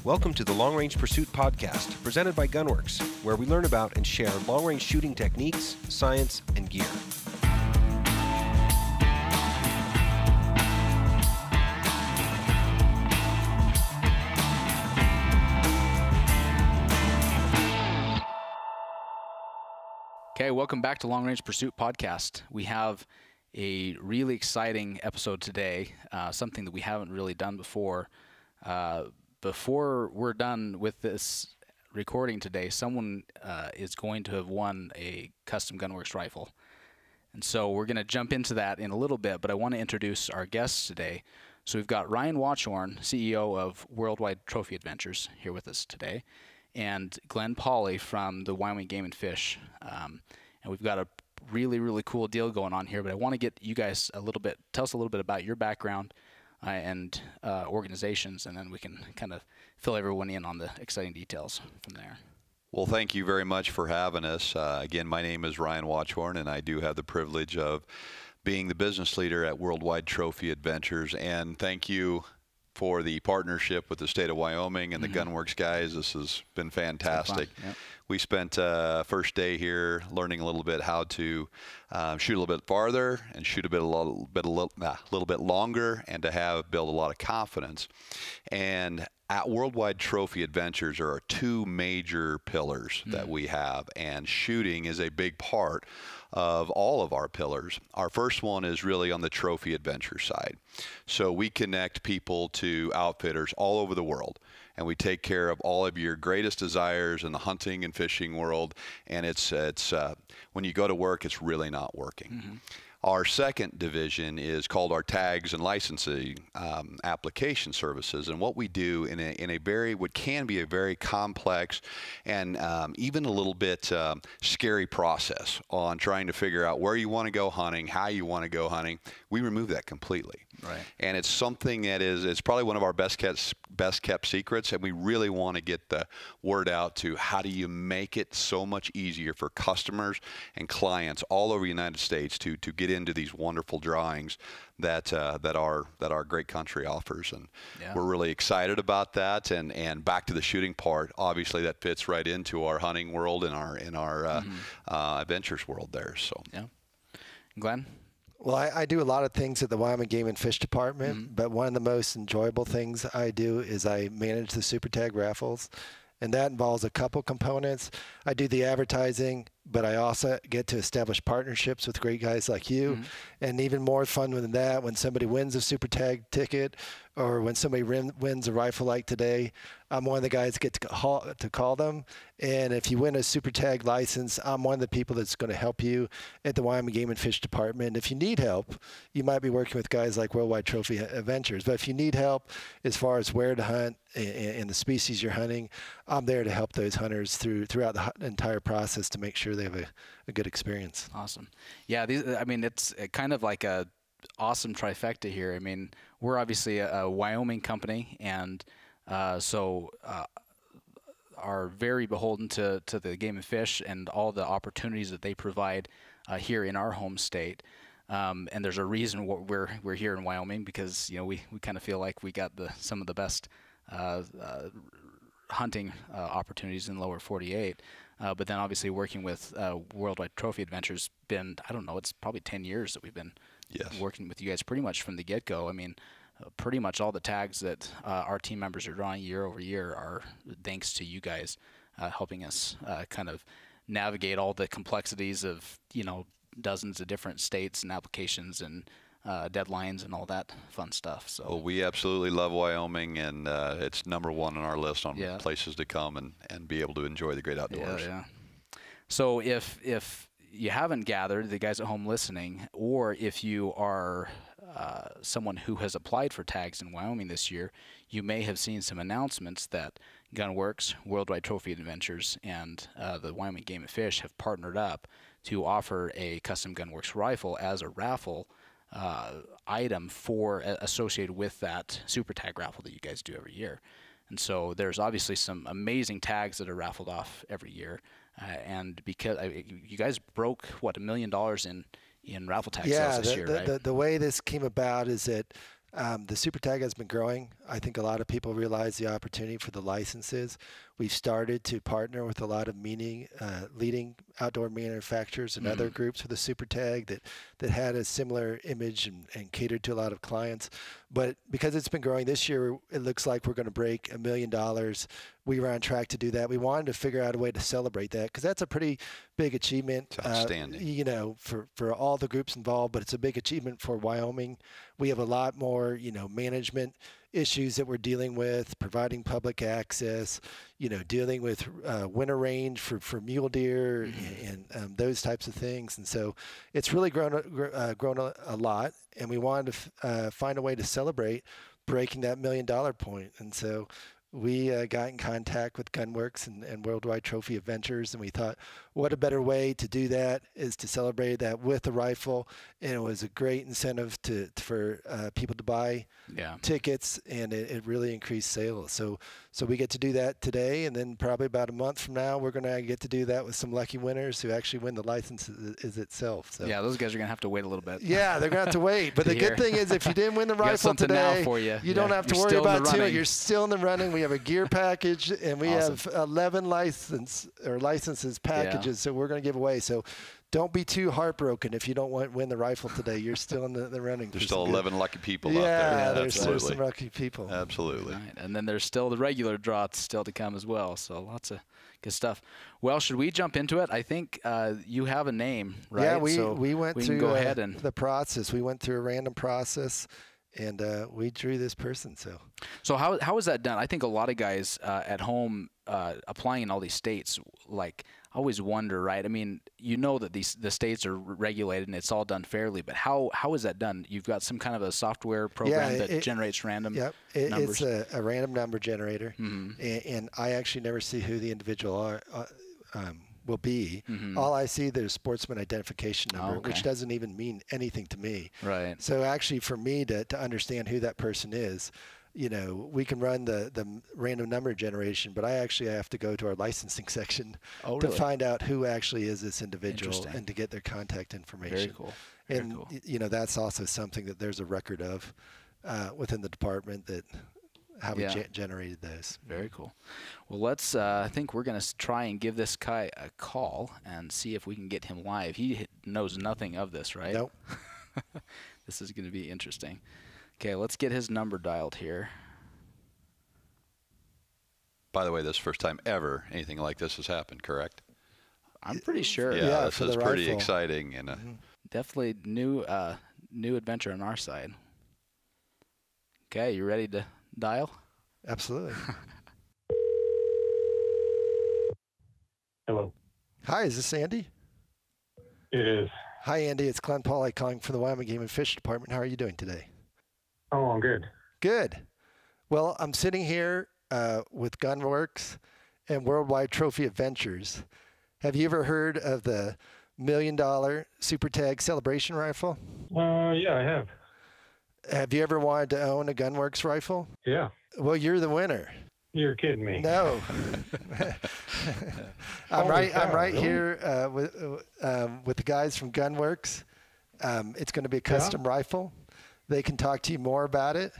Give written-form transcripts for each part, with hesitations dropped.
Welcome to the Long Range Pursuit Podcast, presented by Gunwerks, where we learn about and share long-range shooting techniques, science, and gear. Okay, welcome back to Long Range Pursuit Podcast. We have a really exciting episode today, something that we haven't really done before. Before we're done with this recording today, someone is going to have won a custom Gunwerks rifle. And so we're going to jump into that in a little bit, but I want to introduce our guests today. So we've got Ryan Watchorn, CEO of Worldwide Trophy Adventures, here with us today, and Glenn Pauley from the Wyoming Game and Fish. And we've got a really, really cool deal going on here, but I want to get you guys tell us a little bit about your background and organizations, and then we can kind of fill everyone in on the exciting details from there. Well, thank you very much for having us. Again, my name is Ryan Watchorn, and I do have the privilege of being the business leader at Worldwide Trophy Adventures. And thank you for the partnership with the state of Wyoming and the Gunwerks guys. This has been fantastic. Yep. We spent first day here learning a little bit how to shoot a little bit farther and shoot a little bit longer, and to build a lot of confidence. And at Worldwide Trophy Adventures, there are two major pillars that we have, and shooting is a big part of all of our pillars. Our first one is really on the trophy adventure side. So we connect people to outfitters all over the world, and we take care of all of your greatest desires in the hunting and fishing world. And it's when you go to work, it's really not working. Our second division is called our tags and licensing application services, and what we do in what can be a very complex and even a little bit scary process on trying to figure out where you want to go hunting, how you want to go hunting. We remove that completely. Right. And it's something that it's probably one of our best kept secrets, and we really want to get the word out to how do you make it so much easier for customers and clients all over the United States to get into these wonderful drawings that our great country offers. And we're really excited about that. And back to the shooting part, obviously that fits right into our hunting world and our adventures world there. So Glenn? Well, I do a lot of things at the Wyoming Game and Fish Department, but one of the most enjoyable things I do is I manage the Super Tag raffles, and that involves a couple components. I do the advertising, but I also get to establish partnerships with great guys like you, and even more fun than that, when somebody wins a Super Tag ticket or when somebody wins a rifle like today, I'm one of the guys that get to call them. And if you win a Super Tag license, I'm one of the people that's going to help you at the Wyoming Game and Fish Department. If you need help, you might be working with guys like Worldwide Trophy Adventures. But if you need help as far as where to hunt and the species you're hunting, I'm there to help those hunters throughout the entire process to make sure they have a good experience. Awesome. Yeah, it's kind of like a awesome trifecta here. I mean, we're obviously a Wyoming company, and so are very beholden to the Game and Fish and all the opportunities that they provide here in our home state. And there's a reason we're here in Wyoming, because we kind of feel like we got some of the best hunting opportunities in the lower 48. But then obviously working with Worldwide Trophy Adventures, it's probably 10 years that we've been working with you guys pretty much from the get-go. I mean, pretty much all the tags that our team members are drawing year over year are thanks to you guys helping us kind of navigate all the complexities of, dozens of different states and applications and deadlines and all that fun stuff. So well, we absolutely love Wyoming, and it's number one on our list on places to come and be able to enjoy the great outdoors. So if you haven't gathered, the guys at home listening, or if you are someone who has applied for tags in Wyoming this year, you may have seen some announcements that Gunwerks, Worldwide Trophy Adventures, and the Wyoming Game and Fish have partnered up to offer a custom Gunwerks rifle as a raffle item associated with that Super Tag raffle that you guys do every year. And so there's obviously some amazing tags that are raffled off every year. And because you guys broke, what, $1 million in raffle tag sales this year, right? The way this came about is that the Super Tag has been growing. I think a lot of people realize the opportunity for the licenses. We've started to partner with a lot of leading outdoor manufacturers and other groups for the Super Tag that had a similar image and catered to a lot of clients. But because it's been growing this year, it looks like we're going to break $1 million. We were on track to do that. We wanted to figure out a way to celebrate that because that's a pretty big achievement. It's outstanding. You know, for all the groups involved, but it's a big achievement for Wyoming. We have a lot more, you know, management issues that we're dealing with, providing public access, you know, dealing with winter range for mule deer and those types of things. And so it's really grown a lot, and we wanted to find a way to celebrate breaking that $1 million point. And so we got in contact with Gunwerks and Worldwide Trophy Adventures, and we thought, what a better way to do that is to celebrate that with a rifle. And it was a great incentive for people to buy tickets, and it really increased sales. So we get to do that today, and then probably about a month from now, we're going to get to do that with some lucky winners who actually win the license itself. So yeah, those guys are going to have to wait a little bit. Yeah, they're going to have to wait. But the good thing is, if you didn't win the rifle today, you don't have to worry about it. You're still in the running. We have a gear package, and we have 11 licenses packages, so we're going to give away. So don't be too heartbroken if you don't win the rifle today. You're still in the running. There's still 11 lucky people out there. Yeah, there's some lucky people. Absolutely. Right. And then there's still the regular draw still to come as well. So lots of good stuff. Well, should we jump into it? I think you have a name, right? Yeah, we went through go ahead and the process. We went through a random process, and we drew this person. So how is that done? I think a lot of guys at home applying in all these states, like, always wonder, right? I mean, you know that the states are regulated and it's all done fairly, but how is that done? You've got some kind of a software program that generates random numbers? It's a random number generator, and I actually never see who the individual will be. All I see, there's sportsman identification number, which doesn't even mean anything to me. Right. So actually, for me to understand who that person is, you know, we can run the random number generation, but I actually have to go to our licensing section to find out who actually is this individual and to get their contact information. Very cool. And you know, that's also something that there's a record of within the department, that how we generated those. Very cool. Well, let's. I think we're going to try and give this guy a call and see if we can get him live. He knows nothing of this, right? Nope. This is going to be interesting. Okay, let's get his number dialed here. By the way, this is the first time ever anything like this has happened, correct? I'm pretty sure. Yeah, this is pretty exciting. And definitely new adventure on our side. Okay, you ready to dial? Absolutely. Hello. Hi, is this Andy? It is. Hi, Andy. It's Glenn Pauly calling from the Wyoming Game and Fish Department. How are you doing today? Oh, I'm good. Good. Well, I'm sitting here with Gunwerks and Worldwide Trophy Adventures. Have you ever heard of the $1 million Super Tag celebration rifle? Yeah, I have. Have you ever wanted to own a Gunwerks rifle? Yeah. Well, you're the winner. You're kidding me. No. I'm right here with the guys from Gunwerks. It's going to be a custom rifle. They can talk to you more about it.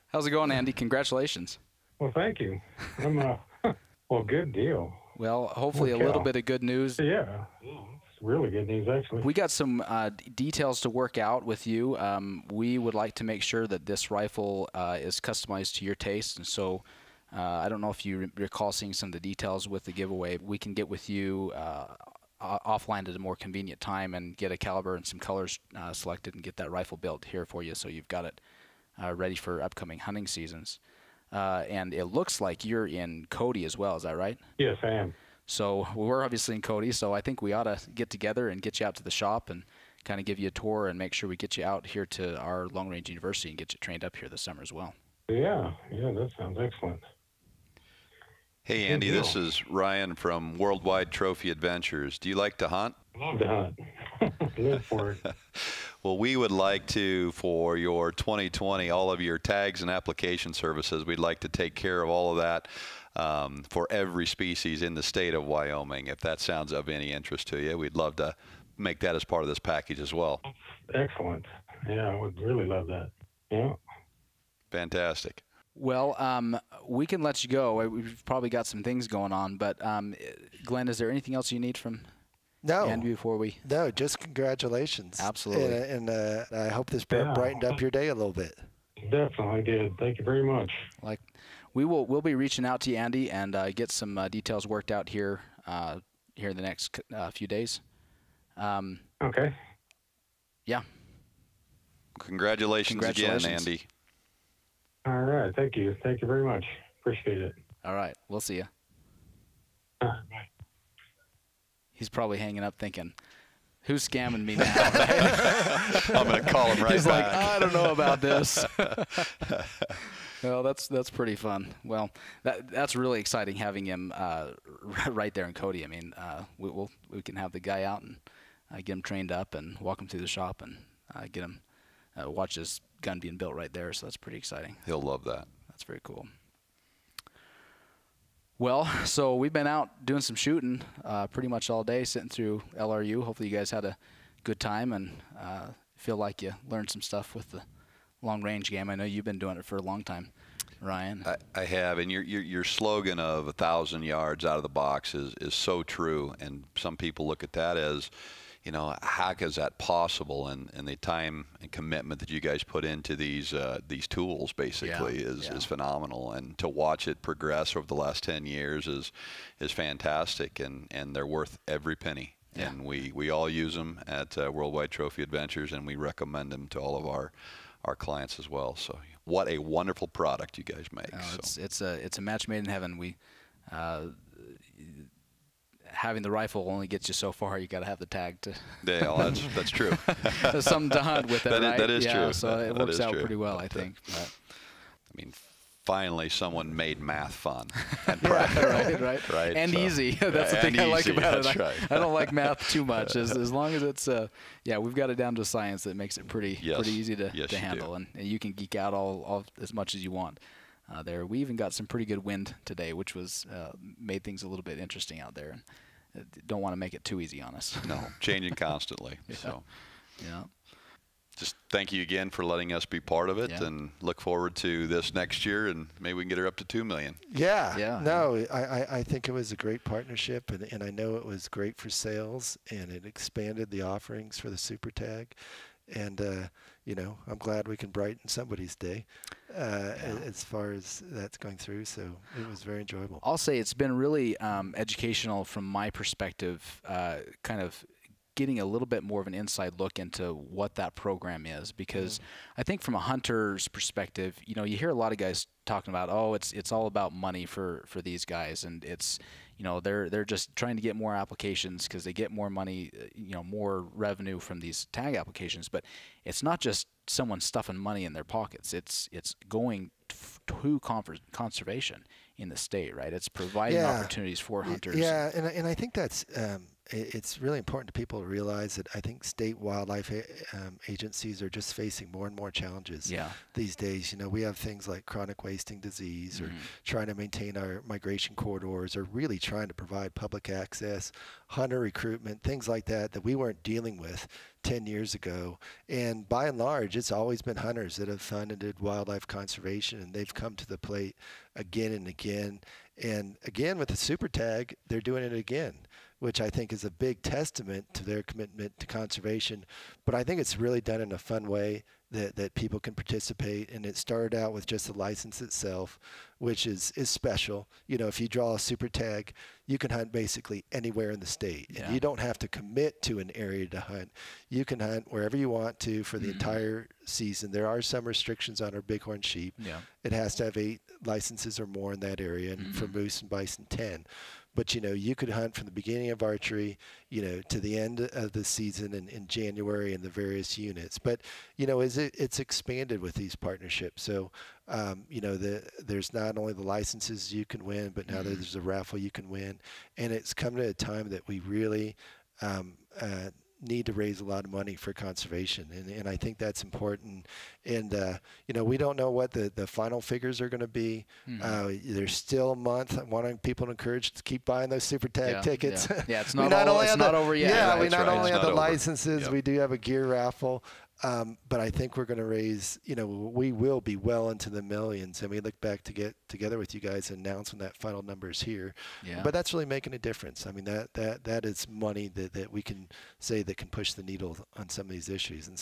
How's it going, Andy? Congratulations. Well, thank you. Well, good deal. Well, hopefully a little bit of good news. Yeah. It's really good news, actually. We got some details to work out with you. We would like to make sure that this rifle is customized to your taste, and so I don't know if you recall seeing some of the details with the giveaway. We can get with you offline at a more convenient time and get a caliber and some colors selected and get that rifle built here for you, so you've got it ready for upcoming hunting seasons. And it looks like you're in Cody as well. Is that right? Yes, I am. So we're obviously in Cody, so I think we ought to get together and get you out to the shop and kind of give you a tour and make sure we get you out here to our Long Range University and get you trained up here this summer as well. Yeah, that sounds excellent. Hey, Andy, this is Ryan from Worldwide Trophy Adventures. Do you like to hunt? Love to hunt. Live for it. Well, we would like to, for your 2020, all of your tags and application services, we'd like to take care of all of that for every species in the state of Wyoming. If that sounds of any interest to you, we'd love to make that as part of this package as well. Excellent. Yeah, I would really love that. Yeah. Fantastic. Well, we can let you go. We've probably got some things going on, but Glenn, is there anything else you need from Andy before we? No, just congratulations. Absolutely. And I hope this brightened up your day a little bit. Definitely did. Thank you very much. We'll be reaching out to you, Andy, and get some details worked out here in the next few days. Okay. Yeah. Congratulations again, Andy. All right. Thank you. Thank you very much. Appreciate it. All right. We'll see you. All right. Bye. He's probably hanging up thinking, who's scamming me now? I'm going to call him right He's back. like, I don't know about this. Well, that's pretty fun. Well, that's really exciting having him right there in Cody. I mean, we can have the guy out and get him trained up and walk him through the shop and get him watch his gun being built right there. So that's pretty exciting. He'll love that. That's very cool. Well, so we've been out doing some shooting pretty much all day, sitting through LRU. Hopefully you guys had a good time and feel like you learned some stuff with the long-range game. I know you've been doing it for a long time, Ryan. I have, and your slogan of 1,000 yards out of the box is so true, and some people look at that as, you know, how is that possible? And the time and commitment that you guys put into these tools basically is phenomenal. And to watch it progress over the last 10 years is fantastic, and they're worth every penny. Yeah. And we all use them at Worldwide Trophy Adventures, and we recommend them to all of our clients as well. So what a wonderful product you guys make. It's a match made in heaven. We having the rifle only gets you so far. You got to have the tag to. Yeah, well, that's true. Something to hunt with it, right? That is true. So it works out pretty well, I think. But. I mean, finally, someone made math fun and right, and so, easy. That's the thing I like about it. Right. I don't like math too much. As long as it's, we've got it down to science that makes it pretty easy to handle, and you can geek out all as much as you want. There, we even got some pretty good wind today, which was made things a little bit interesting out there. And don't want to make it too easy on us. No, changing constantly. So, yeah. Just thank you again for letting us be part of it, and look forward to this next year, and maybe we can get her up to 2 million. Yeah. No, I think it was a great partnership, and I know it was great for sales, and it expanded the offerings for the Super Tag. And, I'm glad we can brighten somebody's day as far as that's going through. So it was very enjoyable. I'll say it's been really educational from my perspective, kind of getting a little bit more of an inside look into what that program is, because I think from a hunter's perspective, you hear a lot of guys talking about, it's all about money for these guys, and it's, they're just trying to get more applications because they get more money, more revenue from these tag applications. But it's not just someone stuffing money in their pockets. It's going to conservation in the state, right? It's providing opportunities for hunters. Yeah, and I think that's it's really important to people to realize that I think state wildlife agencies are just facing more and more challenges these days. We have things like chronic wasting disease, or trying to maintain our migration corridors, or really trying to provide public access, hunter recruitment, things like that we weren't dealing with 10 years ago. And by and large, it's always been hunters that have funded wildlife conservation, and they've come to the plate again and again. And again, with the Super Tag, they're doing it again, which I think is a big testament to their commitment to conservation. But I think it's really done in a fun way that people can participate. And it started out with just the license itself, which is special. If you draw a Super Tag, you can hunt basically anywhere in the state. And you don't have to commit to an area to hunt. You can hunt wherever you want to for the entire season. There are some restrictions on our bighorn sheep. It has to have 8 licenses or more in that area, and for moose and bison 10. But, you could hunt from the beginning of archery, to the end of the season in January in the various units. But, it's expanded with these partnerships. So, there's not only the licenses you can win, but now there's a raffle you can win. And it's come to a time that we really need to raise a lot of money for conservation, and I think that's important. And we don't know what the final figures are going to be. There's still a month. I'm wanting people to encourage to keep buying those Super Tag tickets. It's not over yet. We not only have the licenses, we do have a gear raffle. But I think we're going to raise, we will be well into the millions, and we look back to get together with you guys and announce when that final number is here. Yeah. But that's really making a difference. I mean, that is money that we can say that can push the needle on some of these issues. And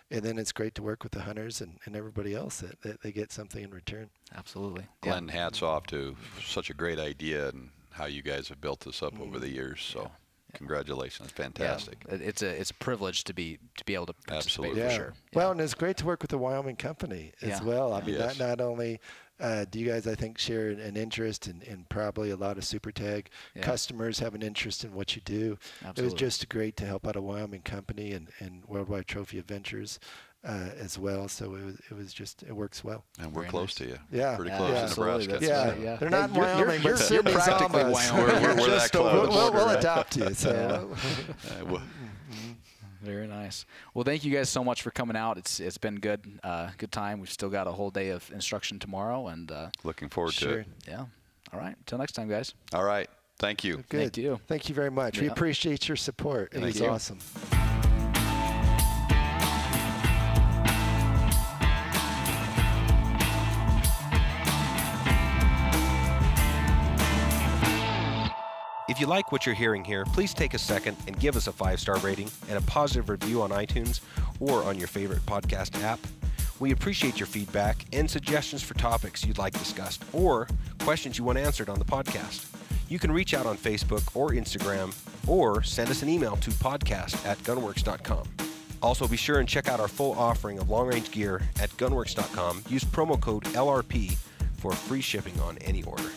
then it's great to work with the hunters and everybody else that they get something in return. Absolutely. Glenn, hats off to such a great idea and how you guys have built this up over the years. So. Congratulations, fantastic. Yeah, it's a privilege to be able to participate. Absolutely. For sure. Well, and it's great to work with the Wyoming company as well. I mean, Yes. not only do you guys, I think, share an interest in probably a lot of SuperTag customers have an interest in what you do. Absolutely. It was just great to help out a Wyoming company and Worldwide Trophy Adventures as well. So it works well. And we're Very close nice. to you. Yeah. Pretty Yeah. close to Absolutely. Nebraska. That's Yeah. right, They're not in Hey, Wyoming, but you're Sydney's practically almost. Wyoming. We're that Just close. We'll adopt you. So. Very nice. Well, thank you guys so much for coming out. It's been good time. We've still got a whole day of instruction tomorrow, and Looking forward to it. yeah. All right. Until next time, guys. All right. Thank you. Good. Thank you. Thank you very much. We Yeah. appreciate your support. It was you. awesome. If you like what you're hearing here, please take a second and give us a 5-star rating and a positive review on iTunes or on your favorite podcast app. We appreciate your feedback and suggestions for topics you'd like discussed or questions you want answered on the podcast. You can reach out on Facebook or Instagram or send us an email to podcast@gunwerks.com. Also, be sure and check out our full offering of long-range gear at gunwerks.com. Use promo code LRP for free shipping on any order.